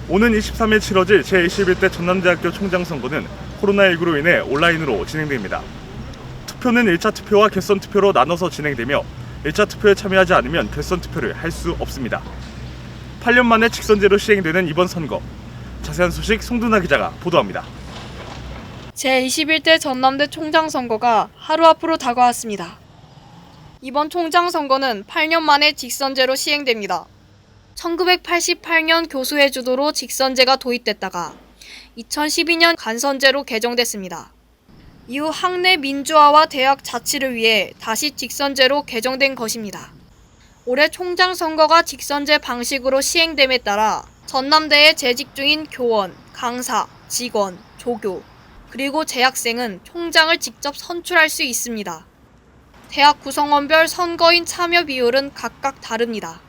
오는 23일 치러질 제21대 전남대학교 총장 선거는 코로나19로 인해 온라인으로 진행됩니다. 투표는 1차 투표와 결선 투표로 나눠서 진행되며 1차 투표에 참여하지 않으면 결선 투표를 할 수 없습니다. 8년 만에 직선제로 시행되는 이번 선거. 자세한 소식 송두나 기자가 보도합니다. 제21대 전남대 총장 선거가 하루 앞으로 다가왔습니다. 이번 총장 선거는 8년 만에 직선제로 시행됩니다. 1988년 교수회 주도로 직선제가 도입됐다가 2012년 간선제로 개정됐습니다. 이후 학내 민주화와 대학 자치를 위해 다시 직선제로 개정된 것입니다. 올해 총장 선거가 직선제 방식으로 시행됨에 따라 전남대에 재직 중인 교원, 강사, 직원, 조교, 그리고 재학생은 총장을 직접 선출할 수 있습니다. 대학 구성원별 선거인 참여 비율은 각각 다릅니다.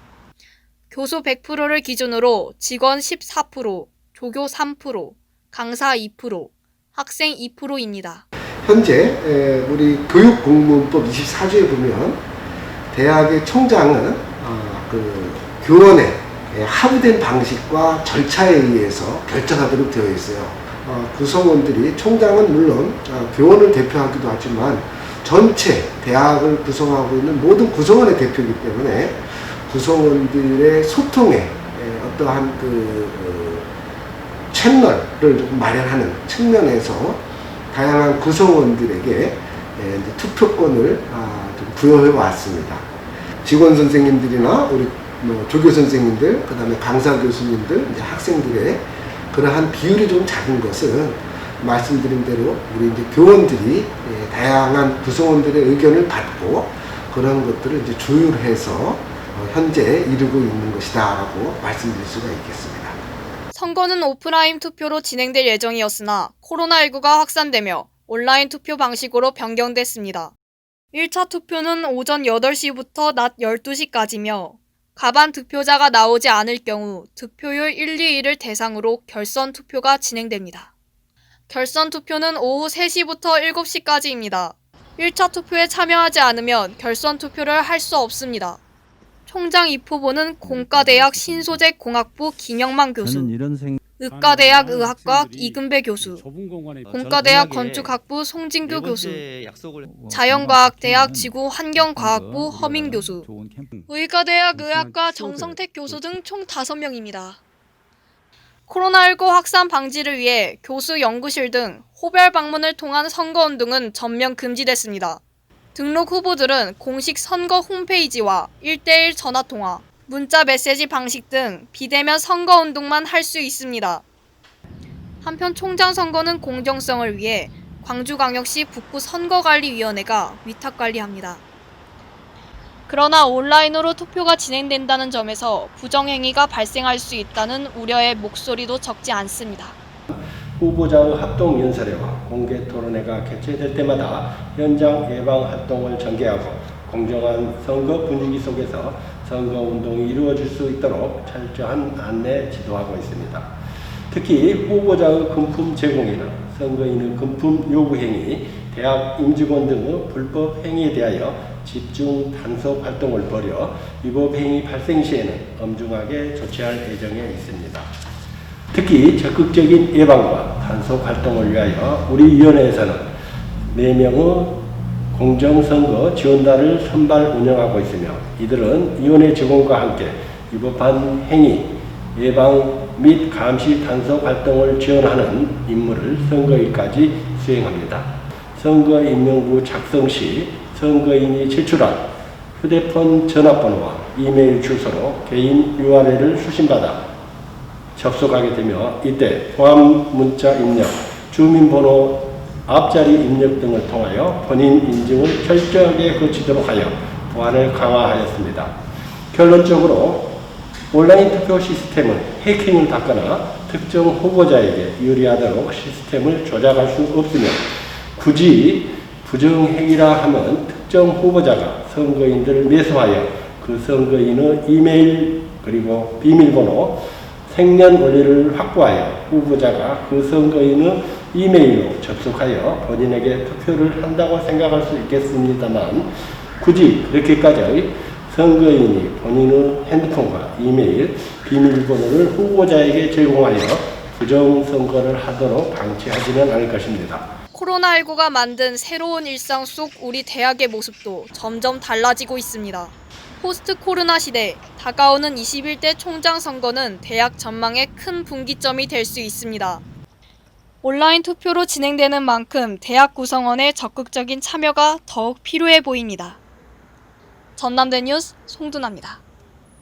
교수 100%를 기준으로 직원 14%, 조교 3%, 강사 2%, 학생 2%입니다. 현재 우리 교육공무원법 24조에 보면 대학의 총장은 교원의 합의된 방식과 절차에 의해서 결정하도록 되어 있어요. 구성원들이 총장은 물론 교원을 대표하기도 하지만 전체 대학을 구성하고 있는 모든 구성원의 대표이기 때문에 구성원들의 소통에 어떠한 채널을 좀 마련하는 측면에서 다양한 구성원들에게 투표권을 좀 부여해 왔습니다. 직원 선생님들이나 우리 조교 선생님들, 그 다음에 강사 교수님들, 이제 학생들의 그러한 비율이 좀 작은 것은 말씀드린 대로 우리 이제 교원들이 다양한 구성원들의 의견을 받고 그런 것들을 이제 조율해서 현재 이루고 있는 것이다라고 말씀드릴 수가 있겠습니다. 선거는 오프라인 투표로 진행될 예정이었으나 코로나19가 확산되며 온라인 투표 방식으로 변경됐습니다. 1차 투표는 오전 8시부터 낮 12시까지며 가반 득표자가 나오지 않을 경우 득표율 1, 2위를 대상으로 결선 투표가 진행됩니다. 결선 투표는 오후 3시부터 7시까지입니다. 1차 투표에 참여하지 않으면 결선 투표를 할 수 없습니다. 총장 입후보는 공과대학 신소재공학부 김영만 교수, 의과대학 의학과학 이근배 교수, 공과대학 건축학부 송진규 교수, 자연과학대학 지구환경과학부 허민 교수, 의과대학 의학과 정성택 교수 등 총 5명입니다. 코로나19 확산 방지를 위해 교수 연구실 등 호별 방문을 통한 선거운동은 전면 금지됐습니다. 등록 후보들은 공식 선거 홈페이지와 1:1 전화통화, 문자 메시지 방식 등 비대면 선거운동만 할 수 있습니다. 한편 총장 선거는 공정성을 위해 광주광역시 북부 선거관리위원회가 위탁관리합니다. 그러나 온라인으로 투표가 진행된다는 점에서 부정행위가 발생할 수 있다는 우려의 목소리도 적지 않습니다. 후보자의 합동연설회와 공개토론회가 개최될 때마다 현장 예방활동을 전개하고 공정한 선거 분위기 속에서 선거운동이 이루어질 수 있도록 철저한 안내 지도하고 있습니다. 특히 후보자의 금품 제공이나 선거인의 금품 요구행위, 대학 임직원 등의 불법 행위에 대하여 집중 단속 활동을 벌여 위법 행위 발생 시에는 엄중하게 조치할 예정에 있습니다. 특히 적극적인 예방과 단속 활동을 위하여 우리 위원회에서는 4명의 공정선거 지원단을 선발 운영하고 있으며 이들은 위원회 직원과 함께 위법한 행위, 예방 및 감시 단속 활동을 지원하는 임무를 선거일까지 수행합니다. 선거인명부 작성 시 선거인이 제출한 휴대폰 전화번호와 이메일 주소로 개인 URL을 수신받아 접속하게 되며 이때 포함 문자 입력, 주민번호 앞자리 입력 등을 통하여 본인 인증을 철저하게 거치도록 하여 보안을 강화하였습니다. 결론적으로 온라인 투표 시스템은 해킹을 받거나 특정 후보자에게 유리하도록 시스템을 조작할 수 없으며 굳이 부정행위라 하면 특정 후보자가 선거인들을 매수하여 그 선거인의 이메일 그리고 비밀번호, 생년 월일을 확보하여 후보자가 그 선거인의 이메일로 접속하여 본인에게 투표를 한다고 생각할 수 있겠습니다만 굳이 그렇게까지 선거인이 본인의 핸드폰과 이메일, 비밀번호를 후보자에게 제공하여 부정선거를 하도록 방치하지는 않을 것입니다. 코로나19가 만든 새로운 일상 속 우리 대학의 모습도 점점 달라지고 있습니다. 포스트 코로나 시대, 다가오는 21대 총장 선거는 대학 전망의 큰 분기점이 될 수 있습니다. 온라인 투표로 진행되는 만큼 대학 구성원의 적극적인 참여가 더욱 필요해 보입니다. 전남대 뉴스 송두나입니다.